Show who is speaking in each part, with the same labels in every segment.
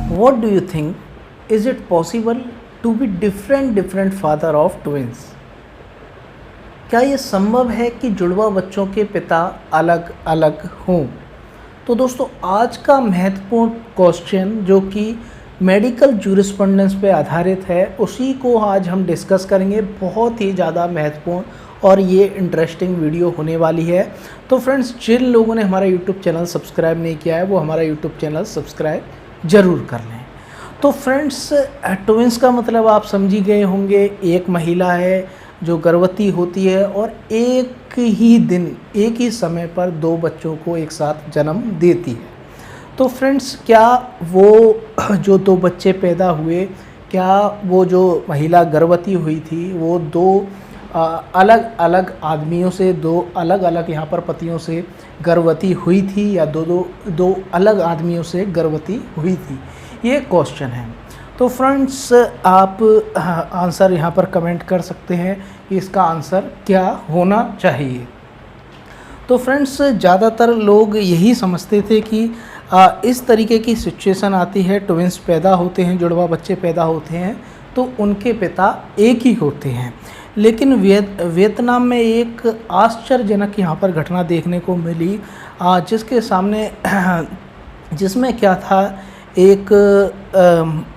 Speaker 1: What do you think? Is it possible to be different father of twins? क्या ये संभव है कि जुड़वा बच्चों के पिता अलग अलग हों? तो दोस्तों आज का महत्वपूर्ण क्वेश्चन जो कि मेडिकल जूरिस्प्रूडेंस पे आधारित है उसी को आज हम डिस्कस करेंगे। बहुत ही ज़्यादा महत्वपूर्ण और ये इंटरेस्टिंग वीडियो होने वाली है। तो फ्रेंड्स, जिन लोगों ने हमारा यूट्यूब चैनल सब्सक्राइब नहीं किया है वो हमारा यूट्यूब चैनल सब्सक्राइब ज़रूर कर लें। तो फ्रेंड्स, ट्विंस का मतलब आप समझ ही गए होंगे, एक महिला है जो गर्भवती होती है और एक ही दिन एक ही समय पर दो बच्चों को एक साथ जन्म देती है। तो फ्रेंड्स, क्या वो जो दो बच्चे पैदा हुए, क्या वो जो महिला गर्भवती हुई थी वो दो अलग अलग आदमियों से, दो अलग अलग यहाँ पर पतियों से गर्भवती हुई थी या दो अलग आदमियों से गर्भवती हुई थी? ये क्वेश्चन है। तो फ्रेंड्स, आप आंसर यहाँ पर कमेंट कर सकते हैं कि इसका आंसर क्या होना चाहिए। तो फ्रेंड्स, ज़्यादातर लोग यही समझते थे कि इस तरीके की सिचुएशन आती है, ट्विंस पैदा होते हैं, जुड़वा बच्चे पैदा होते हैं तो उनके पिता एक ही होते हैं। लेकिन वियतनाम में एक आश्चर्यजनक यहाँ पर घटना देखने को मिली, जिसमें क्या था, एक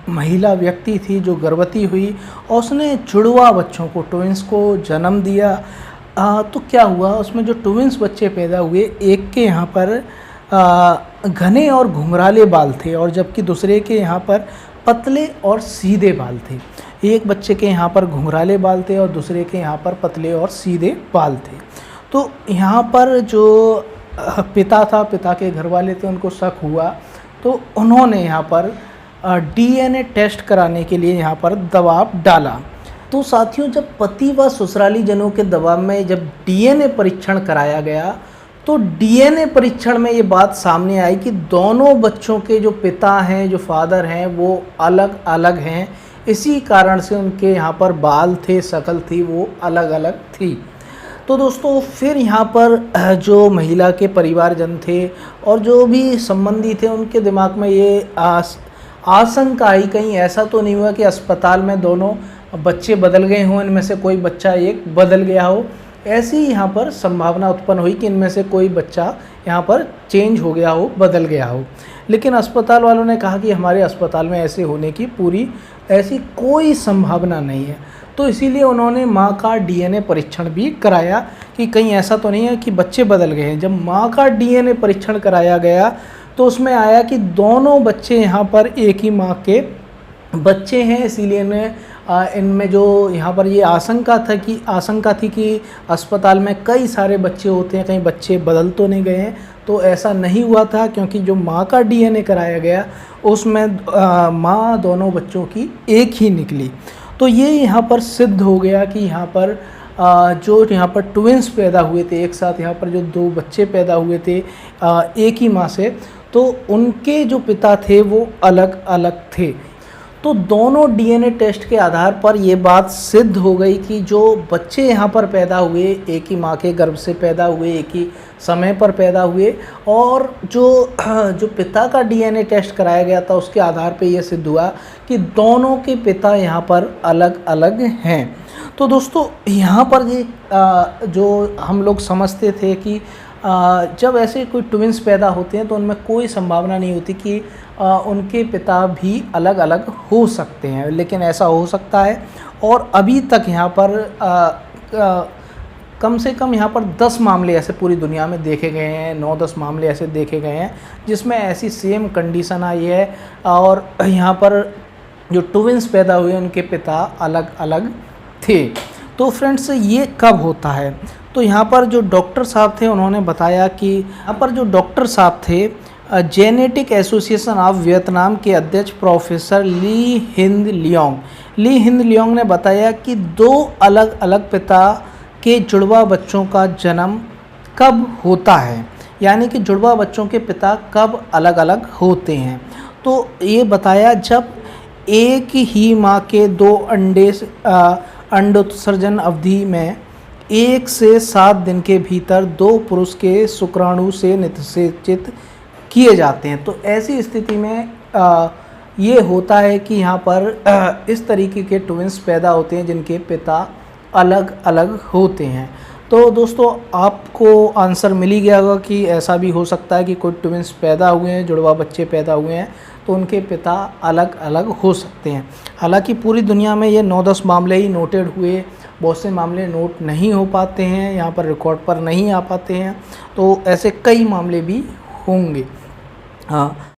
Speaker 1: महिला व्यक्ति थी जो गर्भवती हुई और उसने जुड़वा बच्चों को, ट्विंस को जन्म दिया। तो क्या हुआ, उसमें जो ट्विंस बच्चे पैदा हुए, एक के यहाँ पर घने और घुंघराले बाल थे और जबकि दूसरे के यहाँ पर पतले और सीधे बाल थे। एक बच्चे के यहाँ पर घुंघराले बाल थे और दूसरे के यहाँ पर पतले और सीधे बाल थे। तो यहाँ पर जो पिता था, पिता के घर वाले थे, उनको शक हुआ तो उन्होंने यहाँ पर डीएनए टेस्ट कराने के लिए यहाँ पर दबाव डाला। तो साथियों, जब पति व ससुराली जनों के दबाव में जब डीएनए परीक्षण कराया गया तो डीएनए परीक्षण में ये बात सामने आई कि दोनों बच्चों के जो पिता हैं, जो फादर हैं, वो अलग अलग हैं। इसी कारण से उनके यहाँ पर बाल थे, शक्ल थी, वो अलग अलग थी। तो दोस्तों, फिर यहाँ पर जो महिला के परिवारजन थे और जो भी संबंधी थे उनके दिमाग में ये आशंका आई, कहीं ऐसा तो नहीं हुआ कि अस्पताल में दोनों बच्चे बदल गए हों, इनमें से कोई बच्चा एक बदल गया हो। ऐसी यहाँ पर संभावना उत्पन्न हुई कि इनमें से कोई बच्चा यहाँ पर चेंज हो गया हो, बदल गया हो। लेकिन अस्पताल वालों ने कहा कि हमारे अस्पताल में ऐसे होने की ऐसी कोई संभावना नहीं है। तो इसीलिए उन्होंने माँ का डीएनए परीक्षण भी कराया कि कहीं ऐसा तो नहीं है कि बच्चे बदल गए हैं। जब माँ का डीएनए परीक्षण कराया गया तो उसमें आया कि दोनों बच्चे यहाँ पर एक ही माँ के बच्चे हैं। इसीलिए इनमें जो यहाँ पर ये आशंका थी कि अस्पताल में कई सारे बच्चे होते हैं, कहीं बच्चे बदल तो नहीं गए हैं। तो ऐसा नहीं हुआ था क्योंकि जो माँ का डीएनए कराया गया उसमें माँ दोनों बच्चों की एक ही निकली। तो ये यहाँ पर सिद्ध हो गया कि यहाँ पर जो यहाँ पर ट्विंस पैदा हुए थे एक साथ, यहाँ पर जो दो बच्चे पैदा हुए थे एक ही माँ से, तो उनके जो पिता थे वो अलग अलग थे। तो दोनों डीएनए टेस्ट के आधार पर ये बात सिद्ध हो गई कि जो बच्चे यहाँ पर पैदा हुए एक ही माँ के गर्भ से पैदा हुए, एक ही समय पर पैदा हुए, और जो पिता का डीएनए टेस्ट कराया गया था उसके आधार पे ये सिद्ध हुआ कि दोनों के पिता यहाँ पर अलग अलग हैं। तो दोस्तों, यहाँ पर ये जो हम लोग समझते थे कि जब ऐसे कोई ट्विंस पैदा होते हैं तो उनमें कोई संभावना नहीं होती कि उनके पिता भी अलग अलग हो सकते हैं, लेकिन ऐसा हो सकता है। और अभी तक यहाँ पर कम से कम यहाँ पर 10 मामले ऐसे पूरी दुनिया में देखे गए हैं, 9-10 मामले ऐसे देखे गए हैं जिसमें ऐसी सेम कंडीशन आई है और यहाँ पर जो ट्विंस पैदा हुए उनके पिता अलग अलग थे। तो फ्रेंड्स, ये कब होता है? तो यहाँ पर जो डॉक्टर साहब थे उन्होंने बताया कि यहाँ पर जो डॉक्टर साहब थे, जेनेटिक एसोसिएशन ऑफ वियतनाम के अध्यक्ष प्रोफेसर ली हिंद लियोंग ने बताया कि दो अलग अलग पिता के जुड़वा बच्चों का जन्म कब होता है, यानी कि जुड़वा बच्चों के पिता कब अलग अलग होते हैं। तो ये बताया जब एक ही माँ के दो अंडोत्सर्जन अवधि में 1 से 7 दिन के भीतर 2 पुरुष के शुक्राणु से निषेचित किए जाते हैं। तो ऐसी स्थिति में ये होता है कि यहाँ पर इस तरीके के ट्विंस पैदा होते हैं जिनके पिता अलग अलग होते हैं। तो दोस्तों आपको आंसर मिल ही गया होगा कि ऐसा भी हो सकता है कि कोई ट्विंस पैदा हुए हैं, जुड़वा बच्चे पैदा हुए हैं, तो उनके पिता अलग अलग हो सकते हैं। हालांकि पूरी दुनिया में ये 9-10 मामले ही नोटेड हुए, बहुत से मामले नोट नहीं हो पाते हैं, यहाँ पर रिकॉर्ड पर नहीं आ पाते हैं, तो ऐसे कई मामले भी होंगे। हाँ,